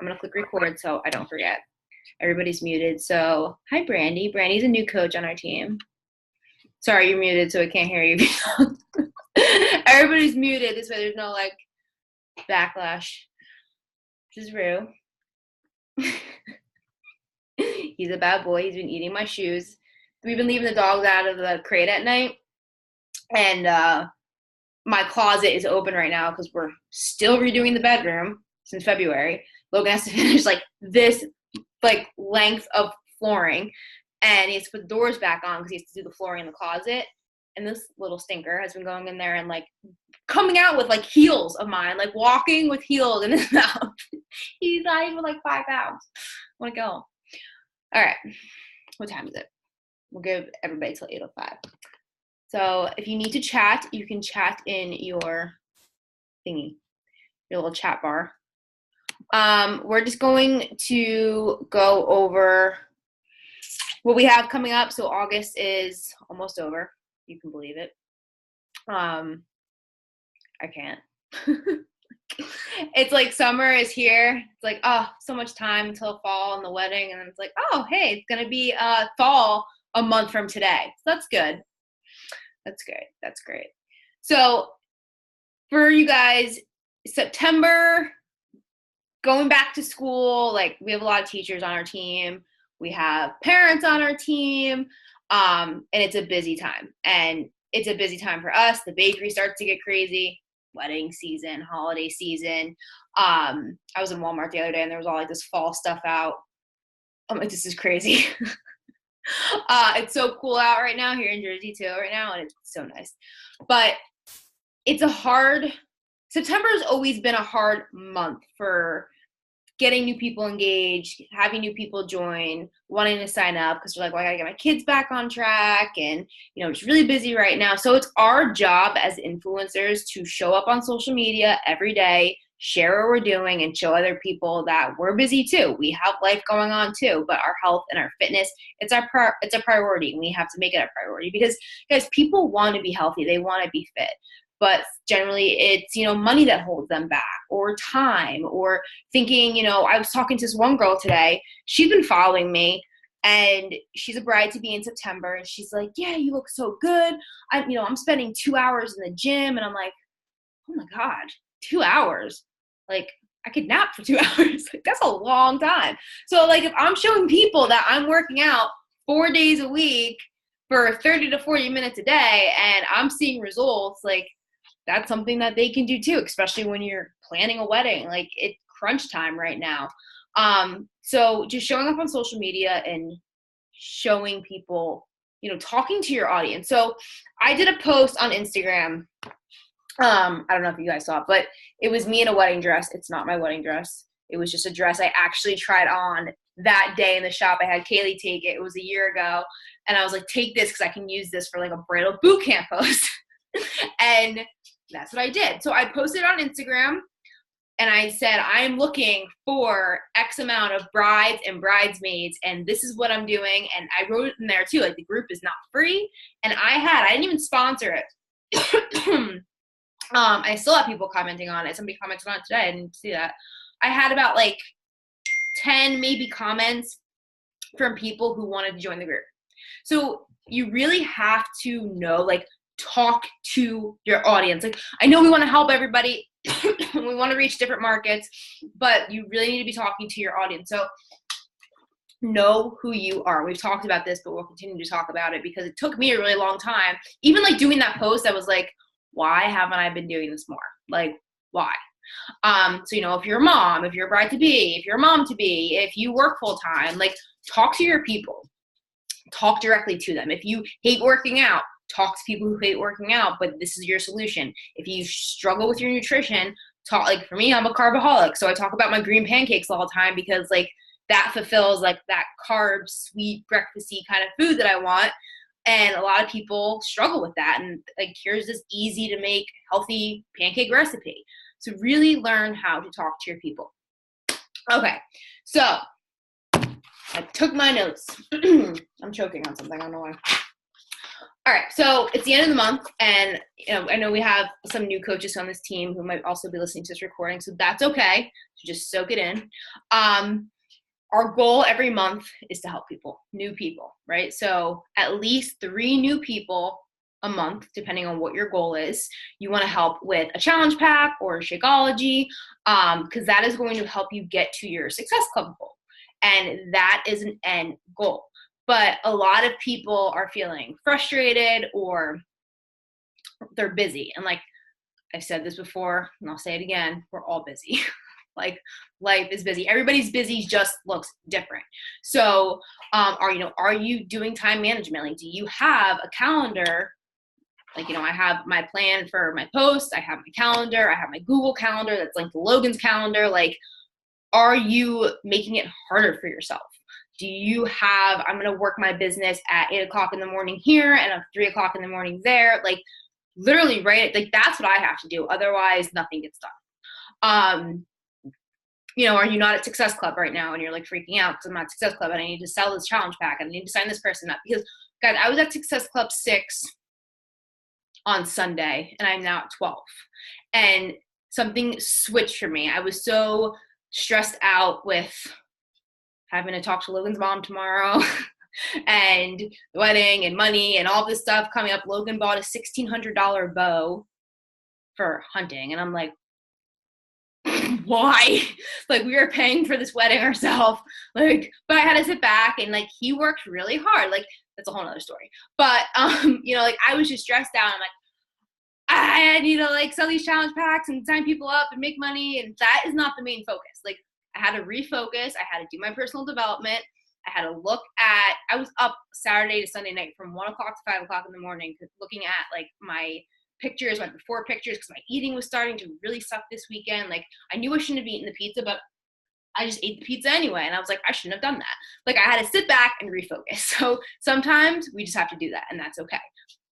I'm going to click record so I don't forget. Everybody's muted. So hi, Brandy. Brandy's a new coach on our team. Sorry, you're muted, so I can't hear you. Everybody's muted. This way there's no like backlash. This is Rue. He's a bad boy. He's been eating my shoes. We've been leaving the dogs out of the crate at night. And my closet is open right now because we're still redoing the bedroom since February. Logan has to finish like this like length of flooring, and he has to put the doors back on because he has to do the flooring in the closet. And this little stinker has been going in there and like coming out with like heels of mine, like walking with heels in his mouth. He's not even like 5 pounds. I want to go. All right. What time is it? We'll give everybody till 8:05. So if you need to chat, you can chat in your thingy, your little chat bar. We're just going to go over what we have coming up. So August is almost over. You can believe it. I can't. It's like summer is here. It's like, oh, so much time until fall and the wedding. And then it's like, oh, hey, it's going to be fall a month from today. So that's good. That's great. That's great. So for you guys, September, going back to school, like we have a lot of teachers on our team. We have parents on our team, and it's a busy time. And it's a busy time for us. The bakery starts to get crazy. Wedding season, holiday season. I was in Walmart the other day and there was all like this fall stuff out. I'm like, this is crazy. It's so cool out right now here in Jersey too right now, and it's so nice. But September has always been a hard month for getting new people engaged, having new people join, wanting to sign up because they're like, well, I gotta get my kids back on track, and it's really busy right now. So it's our job as influencers to show up on social media every day, share what we're doing, and show other people that we're busy too. We have life going on too, but our health and our fitness, it's a priority, and we have to make it a priority because, guys, people want to be healthy. They want to be fit. But generally it's, money that holds them back, or time, or thinking, I was talking to this one girl today. She's been following me, and she's a bride-to-be in September. And she's like, yeah, you look so good. I'm spending 2 hours in the gym. And I'm like, oh my God, 2 hours. Like, I could nap for 2 hours. Like, that's a long time. So like, if I'm showing people that I'm working out 4 days a week for 30 to 40 minutes a day, and I'm seeing results, like, that's something that they can do too, especially when you're planning a wedding. Like, it's crunch time right now. So just showing up on social media and showing people, talking to your audience. So I did a post on Instagram. I don't know if you guys saw it, but it was me in a wedding dress. It's not my wedding dress. It was just a dress I actually tried on that day in the shop. I had Kaylee take it. It was a year ago. And I was like, take this because I can use this for like a bridal boot camp post. And that's what I did. So I posted on Instagram and I said, I'm looking for X amount of brides and bridesmaids, and this is what I'm doing. And I wrote it in there too, like, the group is not free. And I didn't even sponsor it. I still have people commenting on it. Somebody commented on it today. I didn't see that. I had about like 10 maybe comments from people who wanted to join the group. So you really have to know, like, talk to your audience. Like, I know we want to help everybody. We want to reach different markets, but you really need to be talking to your audience. So know who you are. We've talked about this, but we'll continue to talk about it because it took me a really long time. Even like doing that post, I was like, why haven't I been doing this more? Like, why? So, if you're a mom, if you're a bride-to-be, if you're a mom-to-be, if you work full-time, like, talk to your people. Talk directly to them. If you hate working out, talk to people who hate working out, but this is your solution. If you struggle with your nutrition, talk. Like, for me, I'm a carbaholic, so I talk about my green pancakes all the time because, like, that fulfills, like, that carb, sweet, breakfasty kind of food that I want. And a lot of people struggle with that. And, like, here's this easy to make healthy pancake recipe. So really learn how to talk to your people. Okay, so I took my notes. I'm choking on something, I don't know why. All right, so it's the end of the month, and I know we have some new coaches on this team who might also be listening to this recording, so that's okay. So just soak it in. Our goal every month is to help people, new people, right? So at least 3 new people a month, depending on what your goal is. You want to help with a challenge pack or Shakeology, because that is going to help you get to your Success Club goal, and that is an end goal. But a lot of people are feeling frustrated or they're busy. And like I've said this before, and I'll say it again, we're all busy. Like life is busy. Everybody's busy, just looks different. So are you doing time management? Like, do you have a calendar? Like, I have my plan for my posts. I have my calendar. I have my Google calendar that's linked to Logan's calendar. Like, are you making it harder for yourself? Do you have, I'm going to work my business at 8:00 in the morning here and at 3:00 in the morning there? Like, literally, right? Like, that's what I have to do. Otherwise, nothing gets done. Are you not at Success Club right now and you're like freaking out because I'm not at Success Club and I need to sell this challenge pack and I need to sign this person up? Because, guys, I was at Success Club 6 on Sunday and I'm now at 12. And something switched for me. I was so stressed out with having to talk to Logan's mom tomorrow and the wedding and money and all this stuff coming up. Logan bought a $1,600 bow for hunting. And I'm like, why? Like, we were paying for this wedding ourselves. Like, but I had to sit back and like, he worked really hard. Like, that's a whole nother story. But, like I was just stressed out. I'm like, I need to like sell these challenge packs and sign people up and make money. And that is not the main focus. Like, I had to refocus. I had to do my personal development. I had to look at, I was up Saturday to Sunday night from 1:00 to 5:00 in the morning, looking at like my pictures, my before pictures, because my eating was starting to really suck this weekend. Like, I knew I shouldn't have eaten the pizza, but I just ate the pizza anyway. And I was like, I shouldn't have done that. Like, I had to sit back and refocus. So sometimes we just have to do that, and that's okay.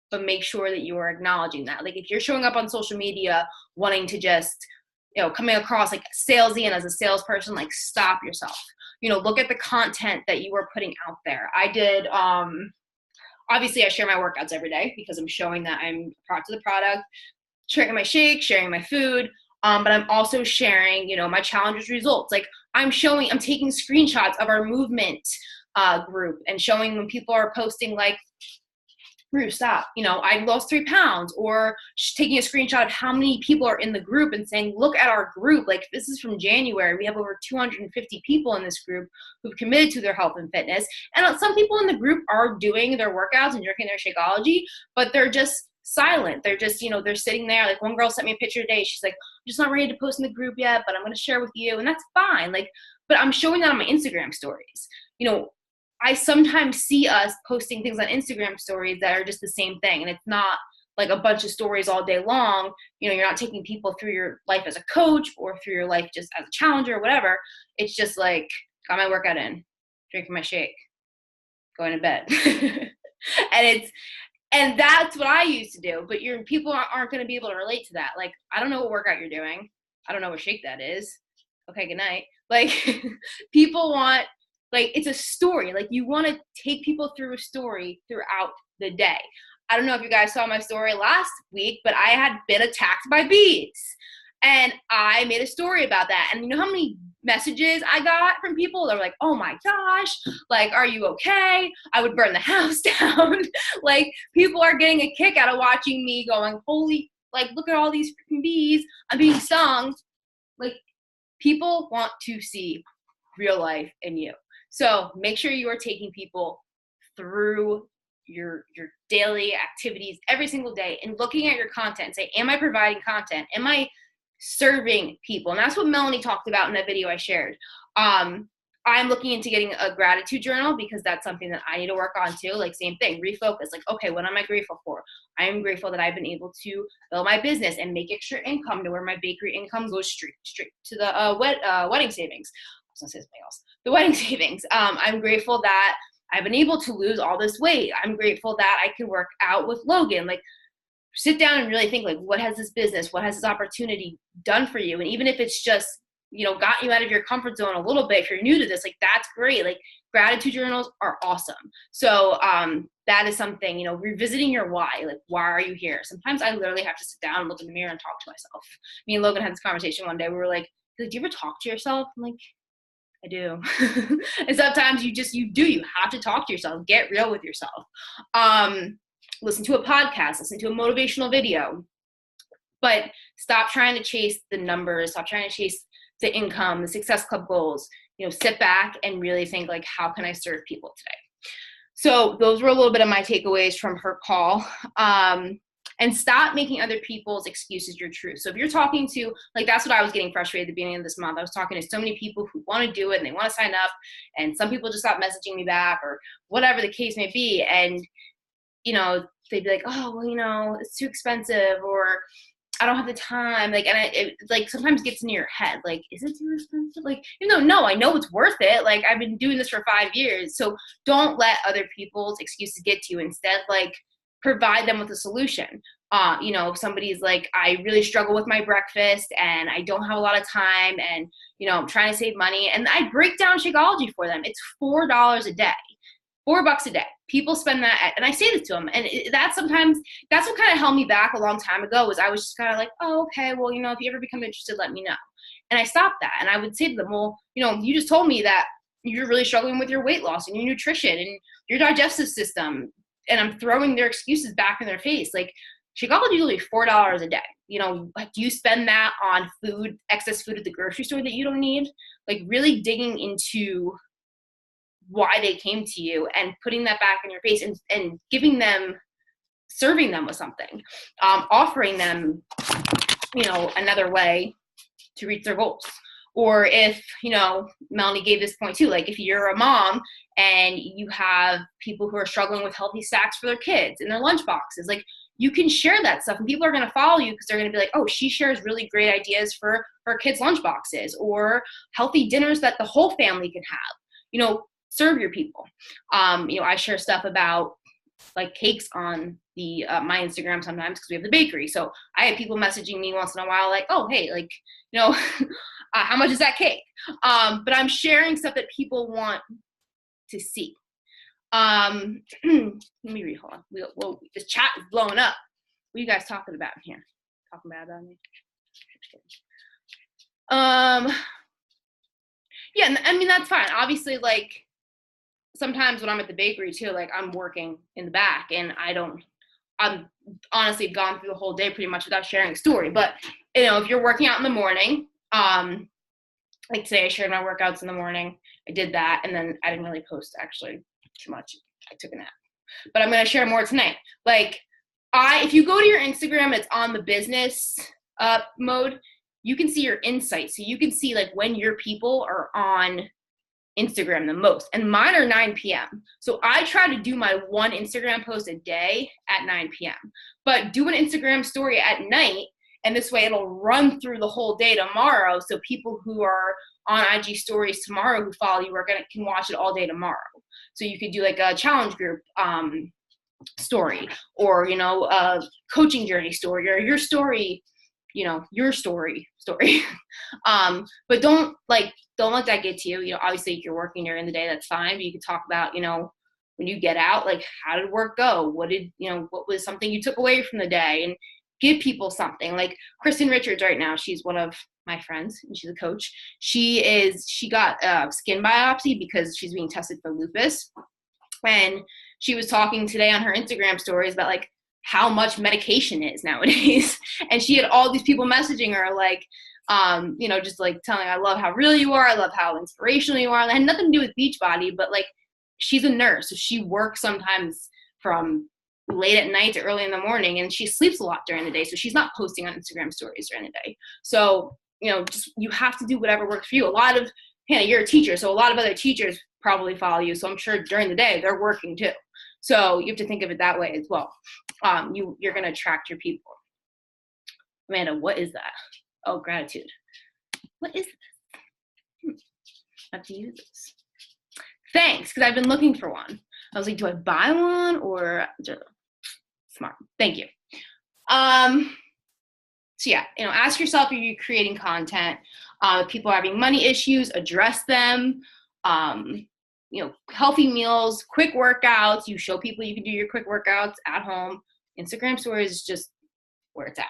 But make sure that you are acknowledging that. Like, if you're showing up on social media wanting to just, coming across like salesy and as a salesperson, like, stop yourself. Look at the content that you are putting out there. I did, obviously I share my workouts every day because I'm showing that I'm proud to the product, sharing my shake, sharing my food. But I'm also sharing, my challenges results. Like, I'm taking screenshots of our movement group and showing when people are posting like, Bruce, stop, I lost 3 pounds, or taking a screenshot of how many people are in the group and saying, look at our group. Like, this is from January. We have over 250 people in this group who've committed to their health and fitness. And some people in the group are doing their workouts and drinking their Shakeology, but they're just silent. They're just, they're sitting there. Like, one girl sent me a picture today. She's like, I'm just not ready to post in the group yet, but I'm going to share with you. And that's fine. Like, but I'm showing that on my Instagram stories. I sometimes see us posting things on Instagram stories that are just the same thing. And it's not like a bunch of stories all day long. You're not taking people through your life as a coach or through your life just as a challenger or whatever. It's just like, got my workout in, drinking my shake, going to bed. And that's what I used to do. But people aren't going to be able to relate to that. Like, I don't know what workout you're doing. I don't know what shake that is. Okay, good night. Like, people want, like, it's a story. Like, you want to take people through a story throughout the day. I don't know if you guys saw my story last week, but I had been attacked by bees. And I made a story about that. And you know how many messages I got from people that were like, oh my gosh, like, are you okay? I would burn the house down. Like, people are getting a kick out of watching me going, holy, like, look at all these freaking bees. I'm being stung. Like, people want to see real life in you. So make sure you are taking people through your daily activities every single day and looking at your content and say, am I providing content? Am I serving people? And that's what Melanie talked about in that video I shared. I'm looking into getting a gratitude journal because that's something that I need to work on too. Like, same thing, refocus. Like, okay, what am I grateful for? I'm grateful that I've been able to build my business and make extra income to where my bakery income goes straight to the wedding savings. I was gonna say something else. The wedding savings. I'm grateful that I've been able to lose all this weight. I'm grateful that I can work out with Logan. Like, sit down and really think, like, what has this business, what has this opportunity done for you? And even if it's just got you out of your comfort zone a little bit. If you're new to this, like, that's great. Like, gratitude journals are awesome. So that is something, revisiting your why. Like, why are you here? Sometimes I literally have to sit down and look in the mirror and talk to myself. Me and Logan had this conversation one day. We were like, do you ever talk to yourself? I'm like, I do. And sometimes you have to talk to yourself, get real with yourself. Listen to a podcast, listen to a motivational video, but stop trying to chase the numbers, stop trying to chase the income, the Success Club goals. Sit back and really think, like, how can I serve people today? So those were a little bit of my takeaways from her call. And stop making other people's excuses your truth. So if you're talking to, like, that's what I was getting frustrated at the beginning of this month. I was talking to so many people who want to do it and they want to sign up, and some people just stopped messaging me back or whatever the case may be. And, they'd be like, oh, well, it's too expensive, or I don't have the time. Like, and it like sometimes gets into your head, like, is it too expensive? Like, no, I know it's worth it. Like, I've been doing this for 5 years. So don't let other people's excuses get to you. Instead, like, provide them with a solution. If somebody's like, I really struggle with my breakfast and I don't have a lot of time, and, I'm trying to save money, and I break down Shakeology for them. It's $4 a day, $4 a day. People spend that, and I say this to them, and that's what kind of held me back a long time ago. Was I was just kind of like, oh, okay, well, if you ever become interested, let me know. And I stopped that, and I would say to them, well, you just told me that you're really struggling with your weight loss and your nutrition and your digestive system, and I'm throwing their excuses back in their face. Like, Shakeology is only $4 a day. Do you spend that on food, excess food at the grocery store that you don't need? Like, really digging into why they came to you and putting that back in your face, and serving them with something, offering them, another way to reach their goals. Or if, Melanie gave this point too, like, if you're a mom and you have people who are struggling with healthy snacks for their kids in their lunch boxes, like, you can share that stuff and people are going to follow you because they're going to be like, oh, she shares really great ideas for her kids' lunch boxes or healthy dinners that the whole family can have. Serve your people. I share stuff about, like, cakes on the my Instagram sometimes because we have the bakery. So I have people messaging me once in a while, like, oh, hey, like, how much is that cake? But I'm sharing stuff that people want to see. Let me read. Hold on. Whoa, this chat is blowing up. What are you guys talking about in here? Talking bad about me? Yeah, I mean, that's fine. Obviously, like, sometimes when I'm at the bakery too, like, I'm working in the back, and I'm honestly gone through the whole day pretty much without sharing a story. But, if you're working out in the morning, like today I shared my workouts in the morning. I did that, and then I didn't really post actually too much. I took a nap. But I'm going to share more tonight. Like, if you go to your Instagram, it's on the business mode, you can see your insights. So you can see, like, when your people are on Instagram the most. And mine are 9 p.m. So I try to do my one Instagram post a day at 9 p.m. But do an Instagram story at night, and this way it'll run through the whole day tomorrow. So people who are on IG stories tomorrow who follow you can watch it all day tomorrow. So you could do, like, a challenge group story, or, a coaching journey story, or your story, your story. But don't let that get to you. Obviously if you're working during the day, that's fine. But you can talk about, when you get out, like, how did work go? What was something you took away from the day? And give people something. Like Kristen Richards right now, she's one of my friends and she's a coach. She got a skin biopsy because she's being tested for lupus. And she was talking today on her Instagram stories about, like, how much medication is nowadays. And she had all these people messaging her, like, just, like, telling, I love how real you are. I love how inspirational you are. And it had nothing to do with Beachbody, but, like, she's a nurse. So she works sometimes from late at night to early in the morning, and she sleeps a lot during the day. So she's not posting on Instagram stories during the day. So, you have to do whatever works for you. You're a teacher. So a lot of other teachers probably follow you. So I'm sure during the day they're working too. So you have to think of it that way as well. You're going to attract your people. Amanda, what is that? Oh, gratitude. What is this? I have to use this. Thanks, because I've been looking for one. I was like, do I buy one or smart? Thank you. So yeah, ask yourself if you're creating content. If people are having money issues, address them. Healthy meals, quick workouts. You show people you can do your quick workouts at home. Instagram stories is just where it's at.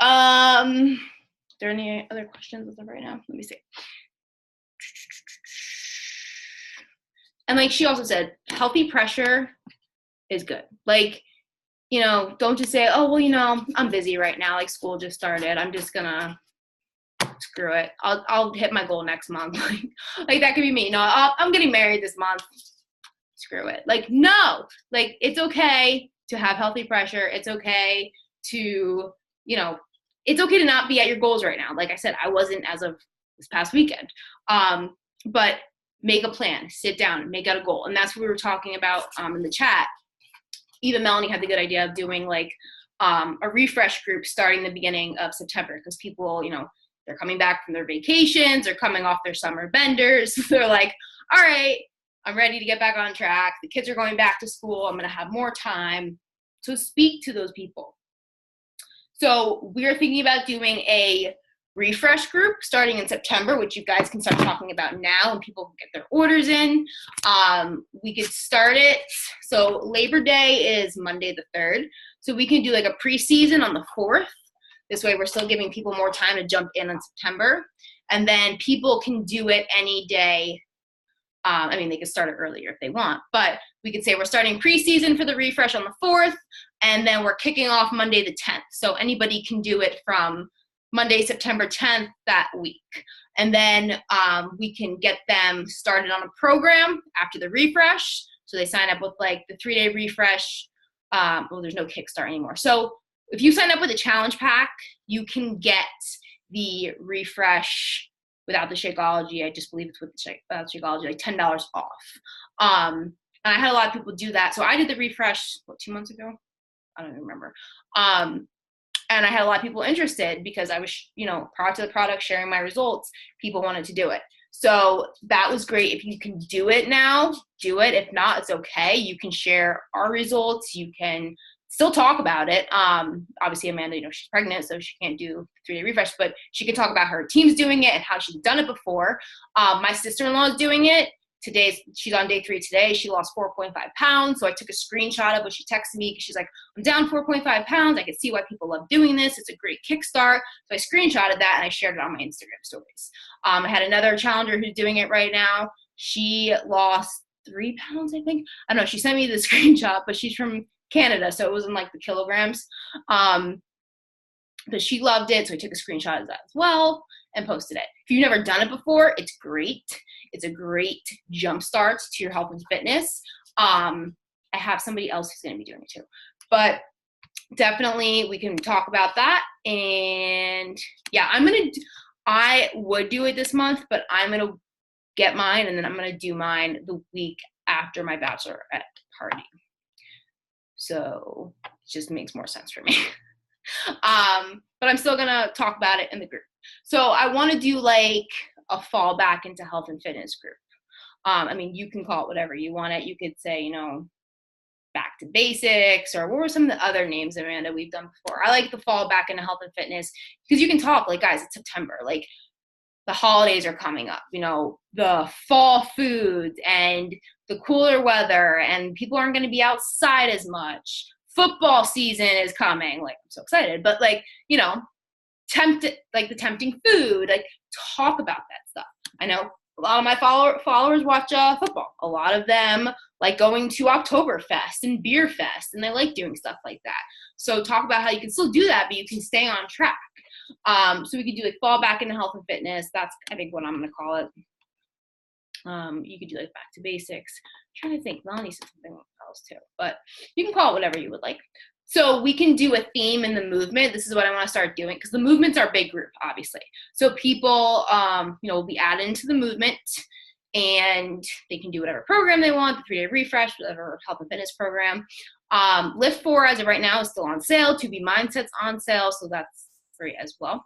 Are there any other questions as of right now? Let me see. And like she also said, healthy pressure is good. Like, don't just say, oh, well, I'm busy right now. Like school just started. I'm just gonna screw it. I'll hit my goal next month. like that could be me. No, I'm getting married this month. Screw it. Like, no, like it's okay to have healthy pressure. It's okay to, it's okay to not be at your goals right now. Like I said, I wasn't as of this past weekend. But make a plan, sit down, make out a goal. And that's what we were talking about in the chat. Even Melanie had the good idea of doing like a refresh group starting the beginning of September, because people, they're coming back from their vacations, they're coming off their summer benders. They're like, all right, I'm ready to get back on track. The kids are going back to school. I'm going to have more time. So speak to those people. So we're thinking about doing a refresh group starting in September, which you guys can start talking about now and people can get their orders in. We could start it. So Labor Day is Monday the 3rd. So we can do like a preseason on the 4th. This way we're still giving people more time to jump in September. And then people can do it any day. They could start it earlier if they want, but we could say we're starting preseason for the refresh on the 4th, and then we're kicking off Monday the 10th. So anybody can do it from Monday, September 10th that week. And then we can get them started on a program after the refresh. So they sign up with like the 3-day refresh. There's no Kickstart anymore. So if you sign up with a challenge pack, you can get the refresh without the Shakeology. I just believe it's with the Shakeology, like $10 off. And I had a lot of people do that. So I did the refresh, 2 months ago? I don't even remember. And I had a lot of people interested because I was, prior to the product, sharing my results, people wanted to do it. So that was great. If you can do it now, do it. If not, it's okay. You can share our results. You can still talk about it. Obviously, Amanda, she's pregnant, so she can't do 3-day refresh, but she can talk about her team's doing it and how she's done it before. My sister-in-law is doing it. She's on day 3 today. She lost 4.5 pounds. So I took a screenshot of what she texted me because she's like, I'm down 4.5 pounds. I can see why people love doing this. It's a great kickstart. So I screenshotted that and I shared it on my Instagram stories. I had another challenger who's doing it right now. She lost 3 pounds, I think. I don't know. She sent me the screenshot, but she's from Canada, so it wasn't like the kilograms. But she loved it, so I took a screenshot of that as well and posted it. If you've never done it before, it's great. It's a great jump start to your health and fitness. I have somebody else who's going to be doing it too. But definitely we can talk about that. And yeah, I would do it this month, but I'm going to get mine, and then I'm going to do mine the week after my bachelorette party. So it just makes more sense for me. But I'm still going to talk about it in the group. So I want to do like a fall back into health and fitness group. You can call it whatever you want it. You could say, back to basics, or what were some of the other names, Amanda, we've done before? I like the fall back into health and fitness because you can talk like, guys, it's September. Like the holidays are coming up, the fall foods and the cooler weather, and people aren't going to be outside as much. Football season is coming. Like, I'm so excited, but like, the tempting food, like talk about that stuff. I know a lot of my followers watch football. A lot of them like going to Oktoberfest and Beer Fest, and they like doing stuff like that. So talk about how you can still do that, but you can stay on track. So we could do like fall back into health and fitness. That's, I think, what I'm going to call it. You could do like back to basics. I'm trying to think. Melanie said something else too, but you can call it whatever you would like. So we can do a theme in the movement. This is what I want to start doing because the movement's our big group, obviously. So people, will be added into the movement, and they can do whatever program they want, the 3-day refresh, whatever health and fitness program. Lift 4 as of right now is still on sale. 2B Mindset's on sale, so that's free as well.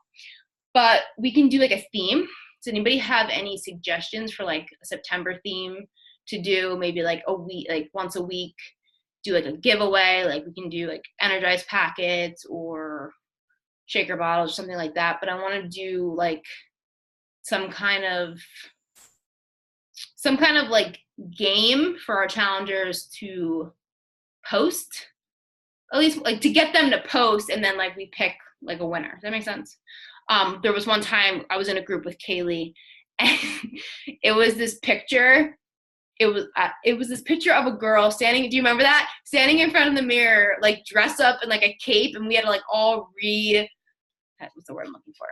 But we can do like a theme. Does anybody have any suggestions for like a September theme to do? Maybe like a week, like once a week, do like a giveaway. Like we can do like energized packets or shaker bottles or something like that. But I want to do like some kind of like game for our challengers to post, at least like to get them to post, and then like we pick like a winner. Does that make sense? There was one time I was in a group with Kaylee, and it was this picture. It was this picture of a girl standing. Do you remember that? Standing in front of the mirror, like dressed up in like a cape, and we had to like all read. What's the word I'm looking for?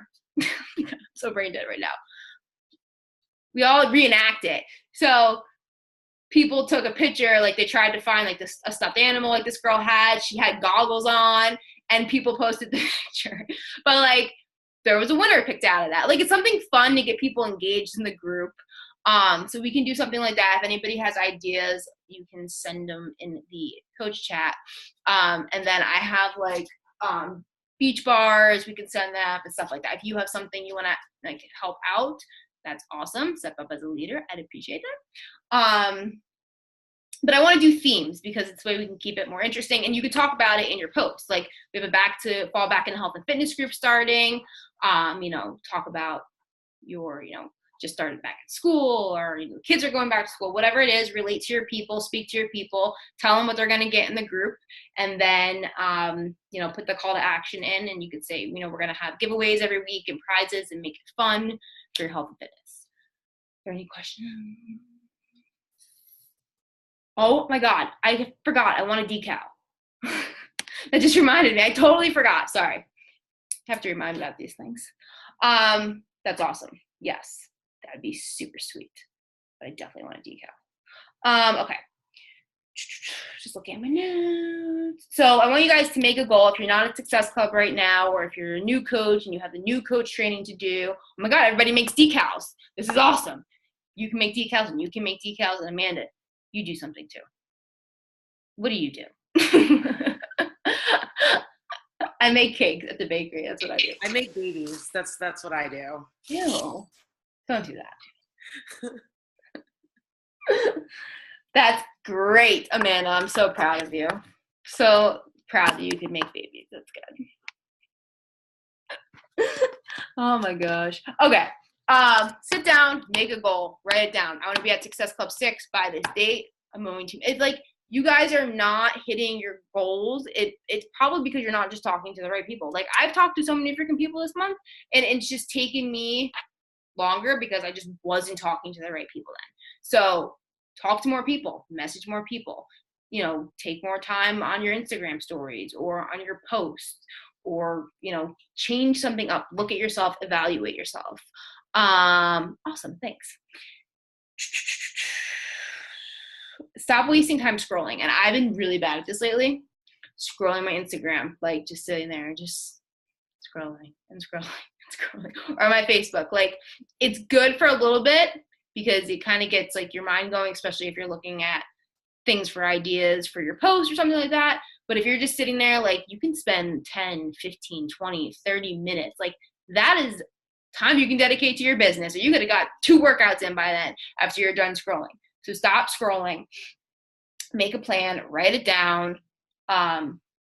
I'm so brain dead right now. We all reenact it. So people took a picture, like they tried to find like a stuffed animal like this girl had. She had goggles on, and people posted the picture. But like there was a winner picked out of that. Like it's something fun to get people engaged in the group. So we can do something like that. If anybody has ideas, you can send them in the coach chat. And then I have like beach bars, we can send them and stuff like that. If you have something you want to like help out, that's awesome. Step up as a leader. I'd appreciate that. But I want to do themes because it's the way we can keep it more interesting. And you could talk about it in your posts. Like we have a fall back in health and fitness group starting. Talk about your, just started back at school, or kids are going back to school, whatever it is, relate to your people, speak to your people, tell them what they're going to get in the group. And then, put the call to action in, and you could say, we're going to have giveaways every week and prizes and make it fun for your health and fitness. Is there any questions? Oh my God, I forgot. I want a decal. That just reminded me. I totally forgot. Sorry. I have to remind me about these things. That's awesome. Yes, that'd be super sweet. But I definitely want a decal. Okay. Just looking at my notes. So I want you guys to make a goal. If you're not at Success Club right now, or if you're a new coach and you have the new coach training to do, oh my God, everybody makes decals. This is awesome. You can make decals, and you can make decals, and Amanda, you do something too. What do you do? I make cakes at the bakery. That's what I do. I make babies. That's what I do. Ew. Don't do that. That's great, Amanda. I'm so proud of you. So proud that you could make babies. That's good. Oh my gosh. Okay. Sit down, make a goal, write it down. I want to be at Success Club 6 by this date. I'm going to. It's like you guys are not hitting your goals. It's probably because you're not just talking to the right people. Like I've talked to so many freaking people this month, and it's just taking me longer because I just wasn't talking to the right people then. So talk to more people, message more people, take more time on your Instagram stories or on your posts, or, change something up, look at yourself, evaluate yourself. Awesome. Thanks. Stop wasting time scrolling. And I've been really bad at this lately, scrolling my Instagram, like just sitting there, just scrolling and scrolling and scrolling, or my Facebook. Like it's good for a little bit because it kind of gets like your mind going, especially if you're looking at things for ideas for your post or something like that. But if you're just sitting there, like you can spend 10, 15, 20, 30 minutes. Like that is time you can dedicate to your business. Or you could have got 2 workouts in by then after you're done scrolling. So stop scrolling, make a plan, write it down.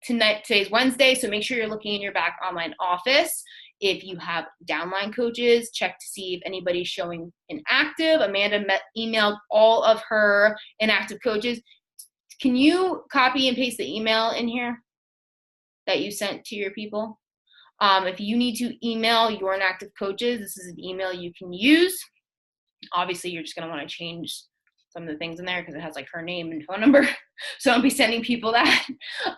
Today's Wednesday, so make sure you're looking in your back online office. If you have downline coaches, check to see if anybody's showing inactive. Amanda emailed all of her inactive coaches. Can you copy and paste the email in here that you sent to your people? If you need to email your inactive coaches, this is an email you can use. Obviously, you're just going to want to change some of the things in there because it has like her name and phone number. So don't be sending people that.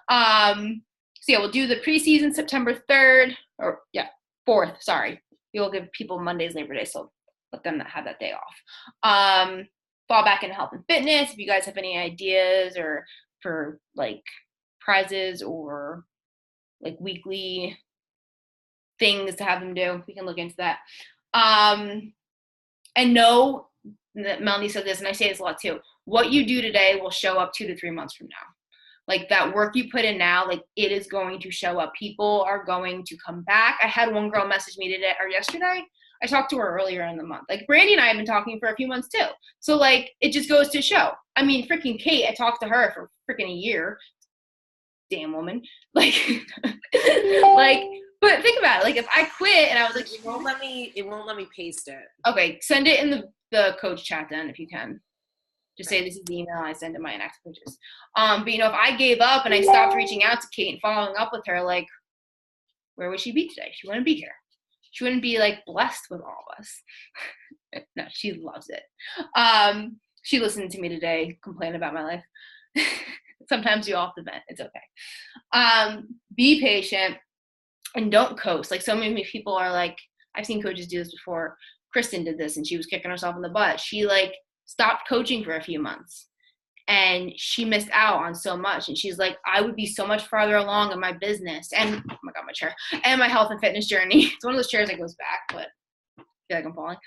So yeah, we'll do the preseason September 3rd, or 4th, sorry. We'll give people Monday's Labor Day, so let them have that day off. Fall back into health and fitness. If you guys have any ideas or for like prizes or like weekly things to have them do, we can look into that. And know that Melanie said this, and I say this a lot too, what you do today will show up 2 to 3 months from now. Like that work you put in now, like it is going to show up. People are going to come back. I had one girl message me today or yesterday. I talked to her earlier in the month. Like Brandy and I have been talking for a few months too. So like it just goes to show. I mean, freaking Kate, I talked to her for freaking a year. Damn woman. Like, like But think about it. Like, if I quit and I was like, It won't let me paste it. okay, send it in the coach chat then if you can. Just say this is the email I send to my next coaches. But if I gave up and I stopped reaching out to Kate and following up with her, like, where would she be today? She wouldn't be here. She wouldn't be like blessed with all of us. No, she loves it. She listened to me today complain about my life. Sometimes you all have to vent. It's okay. Be patient and don't coast. Like, so many people are like, I've seen coaches do this before. Kristen did this and she was kicking herself in the butt. She like stopped coaching for a few months and she missed out on so much. And she's like, I would be so much farther along in my business and, oh my God, my chair, and my health and fitness journey. It's one of those chairs that goes back, but I feel like I'm falling.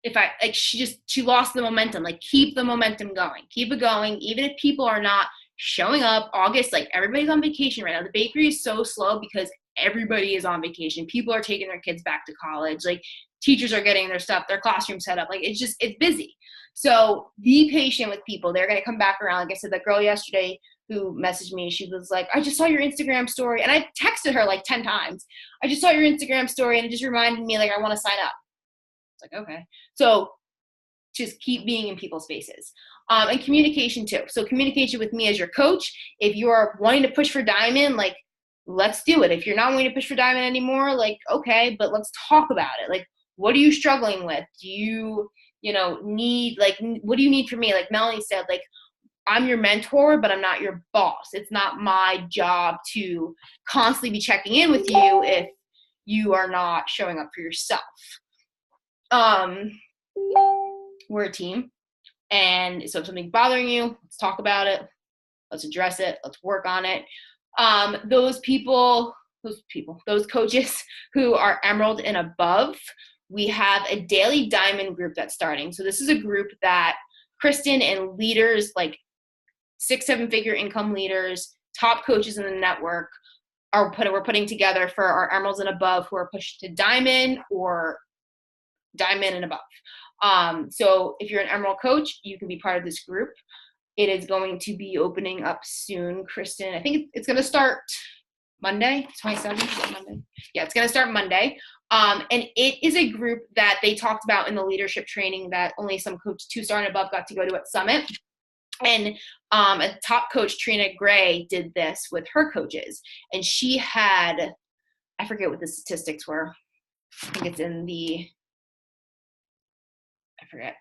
If I, like, she lost the momentum. Like, keep the momentum going. Keep it going. Even if people are not showing up. August, like, everybody's on vacation right now. The bakery is so slow because everybody is on vacation. People are taking their kids back to college. Like, teachers are getting their stuff, their classroom set up. Like, it's busy. So be patient with people. They're going to come back around. Like I said, that girl yesterday who messaged me, she was like, I just saw your Instagram story. And I texted her like 10 times. I just saw your Instagram story and it just reminded me, like, I want to sign up. It's like, okay. So just keep being in people's faces. And communication too. So communication with me as your coach. If you're wanting to push for Diamond, like, let's do it. If you're not wanting to push for Diamond anymore, like, okay, but let's talk about it. Like, what are you struggling with? Do you need, like, what do you need from me? Like Melanie said, like, I'm your mentor, but I'm not your boss. It's not my job to constantly be checking in with you if you are not showing up for yourself. We're a team. And so if something's bothering you, let's talk about it. Let's address it. Let's work on it. Those coaches who are Emerald and above, we have a daily Diamond group that's starting. So this is a group that Kristen and leaders, like 6-7 figure income leaders, top coaches in the network we're putting together for our Emeralds and above who are pushed to Diamond or Diamond and above. So if you're an Emerald coach, you can be part of this group. It is going to be opening up soon, Kristen. I think it's going to start Monday, 27th, Monday. Yeah, it's going to start Monday. And it is a group that they talked about in the leadership training that only some coach 2-star and above got to go to at Summit. And a top coach, Trina Gray, did this with her coaches. And she had, I forget what the statistics were. I think it's in the, I forget.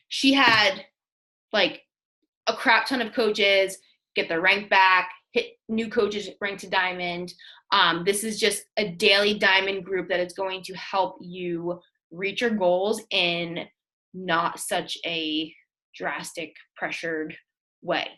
She had like a crap ton of coaches get their rank back, hit new coaches rank to Diamond. This is just a daily Diamond group that is going to help you reach your goals in not such a drastic, pressured way.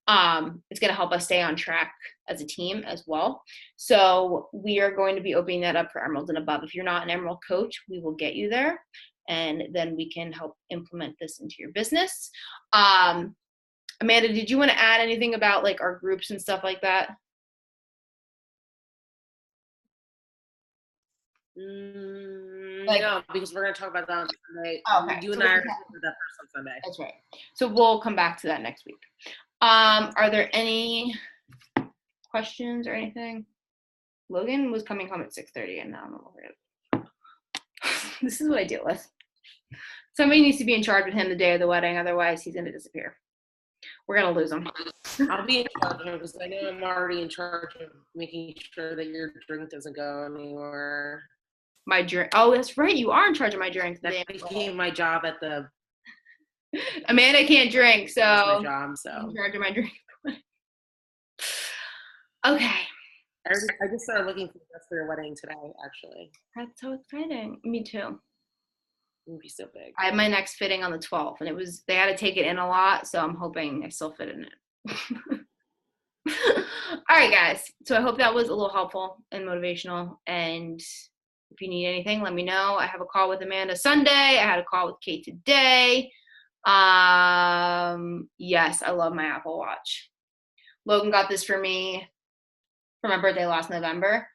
It's going to help us stay on track as a team as well. So we are going to be opening that up for Emeralds and above. If you're not an Emerald coach, we will get you there. And then we can help implement this into your business. Amanda, did you want to add anything about like our groups and stuff like that? No, because we're going to talk about that on Sunday. Okay. You and I are going to do that first on Sunday. That's right. So we'll come back to that next week. Are there any questions or anything? Logan was coming home at 6:30 and now I'm over it. This is what I deal with. Somebody needs to be in charge with him the day of the wedding, otherwise he's going to disappear. We're going to lose him. I'll be in charge of it because I know I'm already in charge of making sure that your drink doesn't go anywhere. My drink. Oh, that's right. You are in charge of my drink. That became my job at the. Amanda can't drink, so. That's my job, so. I'm in charge of my drink. Okay. I just started looking for the dress for your wedding today, actually. That's so exciting. Me too. It would be so big. I have my next fitting on the 12th, and they had to take it in a lot, so I'm hoping I still fit in it. All right, guys. So I hope that was a little helpful and motivational. And if you need anything, let me know. I have a call with Amanda Sunday. I had a call with Kate today. Yes, I love my Apple Watch. Logan got this for me for my birthday last November.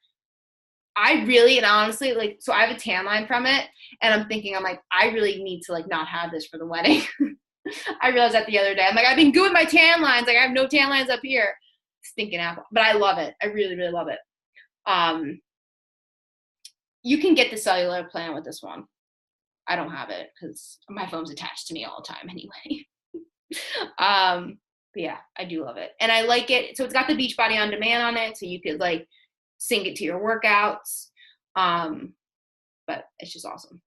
I really, and honestly, like, so I have a tan line from it, and I'm like, I really need to, like, not have this for the wedding. I realized that the other day. I'm like, I've been good with my tan lines. Like, I have no tan lines up here. stinking apple. But I love it. I really, really love it. You can get the cellular plan with this one. I don't have it because my phone's attached to me all the time anyway. But yeah, I do love it. And I like it. So it's got the Beachbody On Demand on it. So you could like sync it to your workouts. But it's just awesome.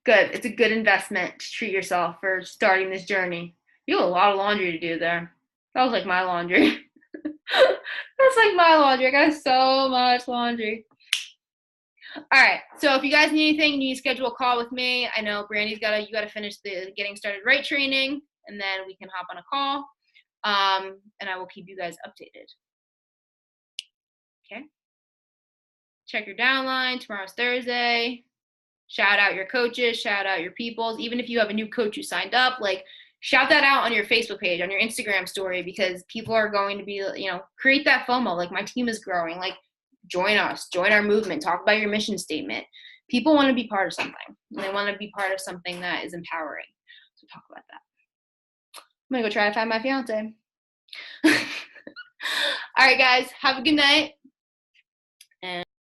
Good. It's a good investment to treat yourself for starting this journey. You have a lot of laundry to do there. That was like my laundry. That's like my laundry. I got so much laundry. All right. So if you guys need anything, you need to schedule a call with me. I know Brandy's you gotta finish the Getting Started Right training, and then we can hop on a call. And I will keep you guys updated. Okay. Check your downline. Tomorrow's Thursday. Shout out your coaches, shout out your peoples. Even if you have a new coach who signed up, like shout that out on your Facebook page, on your Instagram story, because people are going to be, create that FOMO. Like my team is growing, like join us, join our movement, talk about your mission statement. People want to be part of something. And they want to be part of something that is empowering. So talk about that. I'm going to go try to find my fiance. All right, guys, have a good night.